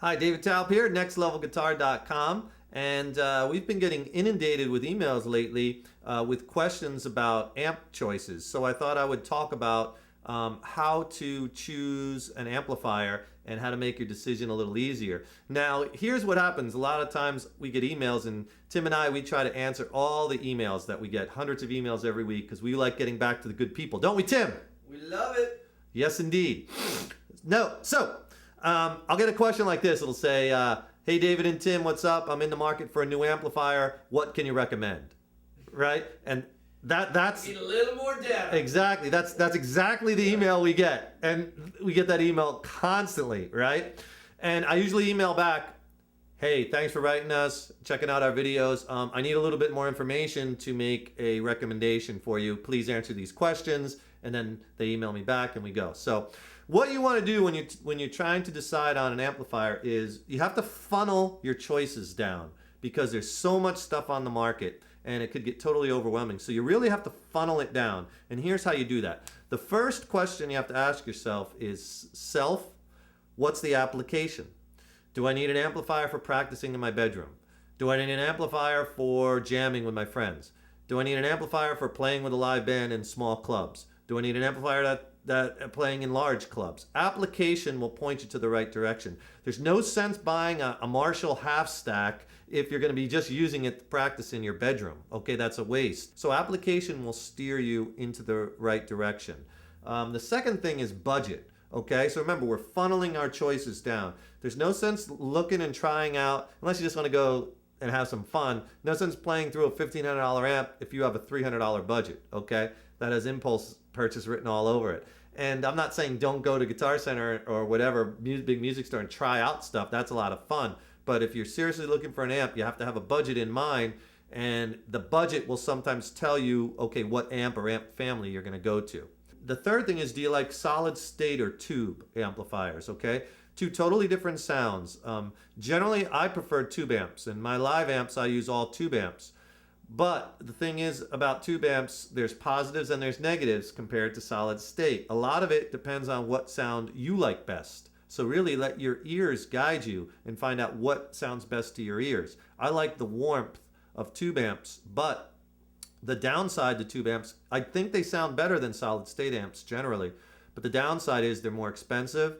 Hi, David Taup here, nextlevelguitar.com, and we've been getting inundated with emails lately with questions about amp choices. So I thought I would talk about how to choose an amplifier and how to make your decision a little easier. Now, here's what happens. A lot of times we get emails, and Tim and I, we try to answer all the emails that we get, hundreds of emails every week, because we like getting back to the good people. Don't we, Tim? We love it. Yes, indeed. No, so I'll get a question like this. It'll say, hey, David and Tim, what's up? I'm in the market for a new amplifier. What can you recommend? Right? And that's Need a little more data. exactly. That's exactly the email we get. And we get that email constantly, right? And I usually email back, hey, thanks for writing us, checking out our videos. I need a little bit more information to make a recommendation for you. Please answer these questions. And then they email me back and we go. So what you want to do when you're trying to decide on an amplifier is you have to funnel your choices down, because there's so much stuff on the market and it could get totally overwhelming. So you really have to funnel it down. And here's how you do that. The first question you have to ask yourself is what's the application? Do I need an amplifier for practicing in my bedroom? Do I need an amplifier for jamming with my friends? Do I need an amplifier for playing with a live band in small clubs? Do I need an amplifier that playing in large clubs? Application will point you to the right direction. There's no sense buying a Marshall half stack if you're going to be just using it to practice in your bedroom. Okay, that's a waste. So application will steer you into the right direction. The second thing is budget. Okay, so remember, we're funneling our choices down. There's no sense looking and trying out, unless you just want to go and have some fun. No sense playing through a $1,500 amp if you have a $300 budget, okay? That has impulse purchase written all over it. And I'm not saying don't go to Guitar Center or whatever big music store and try out stuff. That's a lot of fun. But if you're seriously looking for an amp, you have to have a budget in mind, and the budget will sometimes tell you, okay, what amp or amp family you're gonna go to. The third thing is, do you like solid state or tube amplifiers, okay? Two totally different sounds. Generally, I prefer tube amps. In my live amps, I use all tube amps. But the thing is about tube amps, there's positives and there's negatives compared to solid state. A lot of it depends on what sound you like best. So really let your ears guide you and find out what sounds best to your ears. I like the warmth of tube amps, but the downside to tube amps, I think they sound better than solid state amps generally. But the downside is they're more expensive.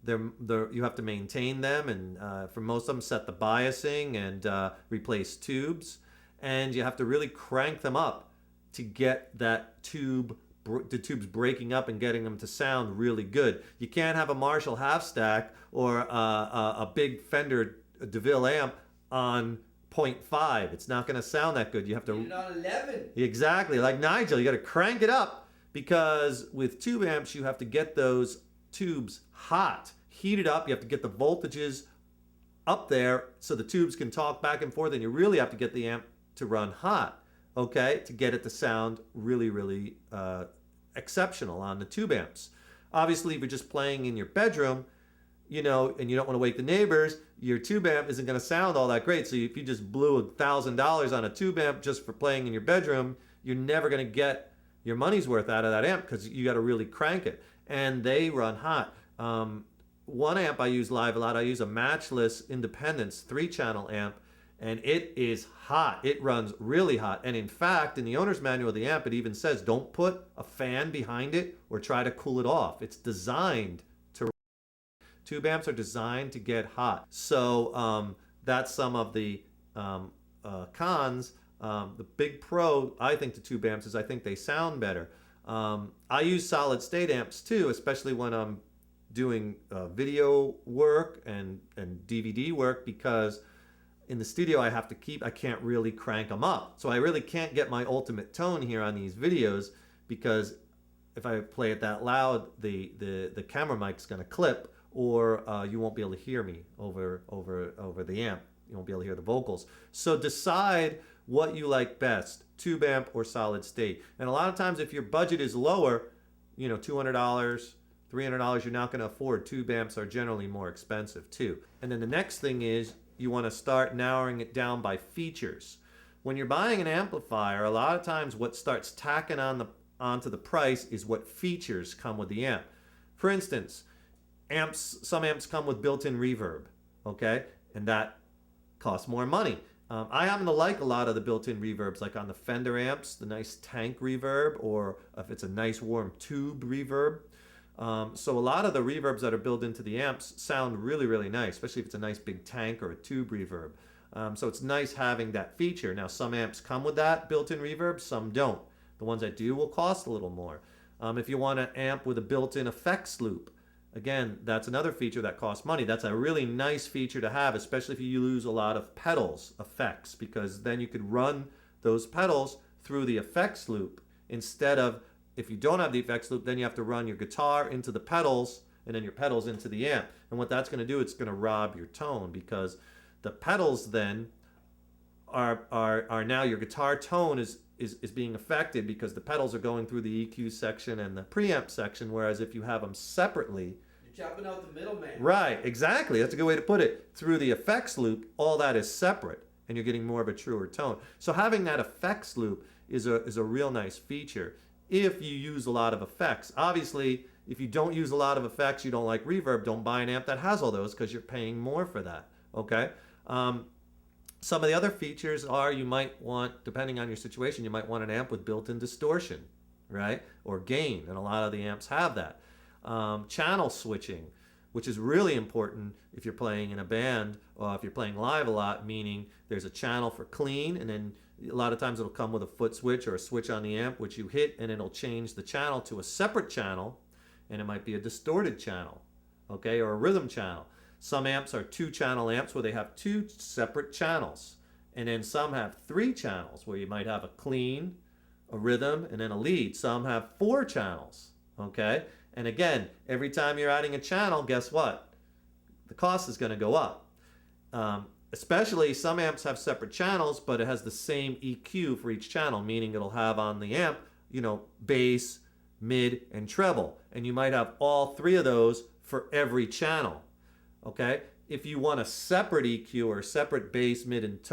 You have to maintain them, and for most of them set the biasing and replace tubes. And you have to really crank them up to get the tubes breaking up and getting them to sound really good. You can't have a Marshall half stack or a big Fender DeVille amp on 0.5. It's not going to sound that good. You have to. Need it on 11. Exactly, like Nigel, you got to crank it up, because with tube amps you have to get those tubes hot, heated up. You have to get the voltages up there so the tubes can talk back and forth, and you really have to get the amp to run hot, okay, to get it to sound really, really exceptional on the tube amps. Obviously, if you're just playing in your bedroom, you know, and you don't want to wake the neighbors, your tube amp isn't going to sound all that great. So if you just blew $1,000 on a tube amp just for playing in your bedroom, you're never going to get your money's worth out of that amp, because you got to really crank it. And they run hot. One amp I use live a lot, I use a Matchless Independence 3-channel amp, and it is hot. It runs really hot. And in fact, in the owner's manual of the amp, it even says don't put a fan behind it or try to cool it off. It's designed to. Tube amps are designed to get hot. So that's some of the cons. The big pro, I think, to tube amps is I think they sound better. I use solid state amps too, especially when I'm doing video work and DVD work, because in the studio I can't really crank them up. So I really can't get my ultimate tone here on these videos, because if I play it that loud, the camera mic's gonna clip, or you won't be able to hear me over the amp. You won't be able to hear the vocals. So decide what you like best, tube amp or solid state. And a lot of times if your budget is lower, you know, $200, $300, you're not gonna afford. Tube amps are generally more expensive too. And then the next thing is, you want to start narrowing it down by features. When you're buying an amplifier, a lot of times what starts tacking onto the price is what features come with the amp. For instance, some amps come with built-in reverb. okay? And that costs more money. I happen to like a lot of the built-in reverbs, like on the Fender amps, the nice tank reverb, or if it's a nice warm tube reverb. So a lot of the reverbs that are built into the amps sound really, really nice, especially if it's a nice big tank or a tube reverb. So it's nice having that feature. Now, some amps come with that built-in reverb, some don't. The ones that do will cost a little more. If you want an amp with a built-in effects loop, again, that's another feature that costs money. That's a really nice feature to have, especially if you use a lot of pedals effects, because then you could run those pedals through the effects loop instead of, if you don't have the effects loop, then you have to run your guitar into the pedals and then your pedals into the amp. And what that's going to do, it's going to rob your tone, because the pedals then are now your guitar tone is being affected because the pedals are going through the EQ section and the preamp section, whereas if you have them separately, you're chopping out the middleman. right, exactly, that's a good way to put it, through the effects loop, all that is separate and you're getting more of a truer tone. So having that effects loop is a real nice feature if you use a lot of effects. Obviously, if you don't use a lot of effects, you don't like reverb, don't buy an amp that has all those, because you're paying more for that, okay? Some of the other features are, you might want, depending on your situation, you might want an amp with built-in distortion, right? Or gain, and a lot of the amps have that. Channel switching, which is really important if you're playing in a band or if you're playing live a lot, meaning there's a channel for clean, and then a lot of times it'll come with a foot switch or a switch on the amp, which you hit, and it'll change the channel to a separate channel, and it might be a distorted channel, okay, or a rhythm channel. Some amps are 2-channel amps where they have 2 separate channels. And then some have 3 channels where you might have a clean, a rhythm, and then a lead. Some have 4 channels, okay? And again, every time you're adding a channel, guess what? The cost is going to go up. Especially some amps have separate channels, but it has the same EQ for each channel, meaning it'll have on the amp, bass, mid, and treble. And you might have all 3 of those for every channel. Okay, if you want a separate EQ or a separate bass, mid, and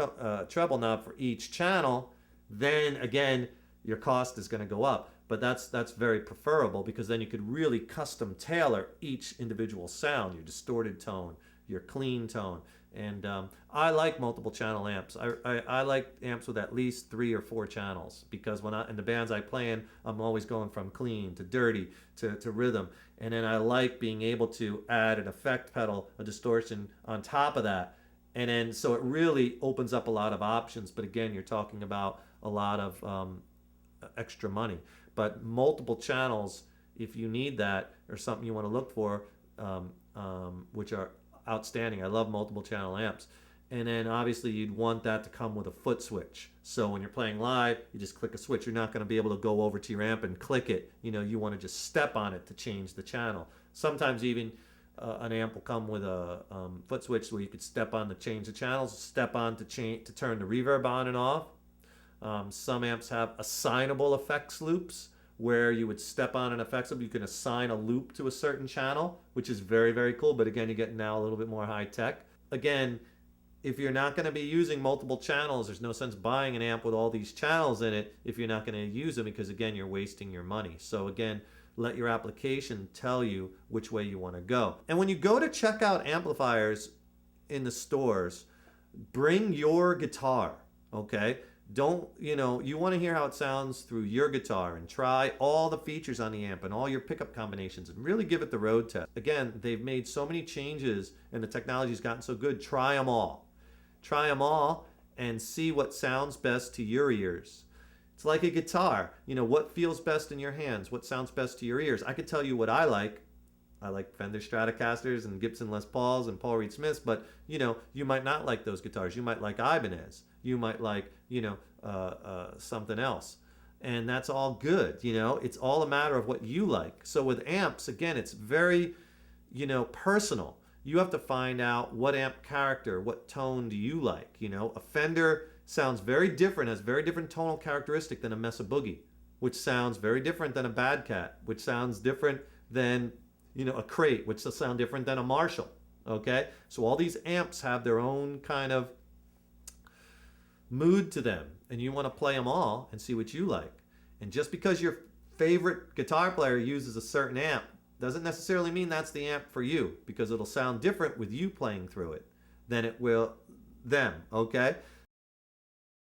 treble knob for each channel, then again, your cost is going to go up. But that's very preferable, because then you could really custom tailor each individual sound, your distorted tone, your clean tone. And I like multiple channel amps. I like amps with at least 3 or 4 channels, because when in the bands I play in, I'm always going from clean to dirty to rhythm. And then I like being able to add an effect pedal, a distortion on top of that. And then so it really opens up a lot of options. But again, you're talking about a lot of extra money. But multiple channels, if you need that, or something you want to look for, which are outstanding. I love multiple channel amps. And then obviously you'd want that to come with a foot switch. So when you're playing live, you just click a switch. You're not going to be able to go over to your amp and click it. You want to just step on it to change the channel. Sometimes even an amp will come with a foot switch where you could step on to change the channels, step on to turn the reverb on and off. Some amps have assignable effects loops, where you would step on an effects loop. You can assign a loop to a certain channel, which is very, very cool. But again, you get now a little bit more high tech. Again, if you're not going to be using multiple channels, there's no sense buying an amp with all these channels in it if you're not going to use them, because again, you're wasting your money. So again, let your application tell you which way you want to go. And when you go to check out amplifiers in the stores, bring your guitar, okay? Don't, you want to hear how it sounds through your guitar, and try all the features on the amp and all your pickup combinations, and really give it the road test. Again, they've made so many changes and the technology's gotten so good. Try them all. Try them all and see what sounds best to your ears. It's like a guitar. What feels best in your hands? What sounds best to your ears? I could tell you what I like. I like Fender Stratocasters and Gibson Les Pauls and Paul Reed Smiths, but you might not like those guitars. You might like Ibanez. You might like something else, and that's all good. It's all a matter of what you like. So with amps, again, it's very personal. You have to find out what amp character, what tone do you like. A Fender sounds very different, has very different tonal characteristic than a Mesa Boogie, which sounds very different than a Bad Cat, which sounds different than a Crate, which will sound different than a Marshall. Okay, so all these amps have their own kind of mood to them, and you want to play them all and see what you like. And just because your favorite guitar player uses a certain amp doesn't necessarily mean that's the amp for you, because it'll sound different with you playing through it. than it will them. Okay,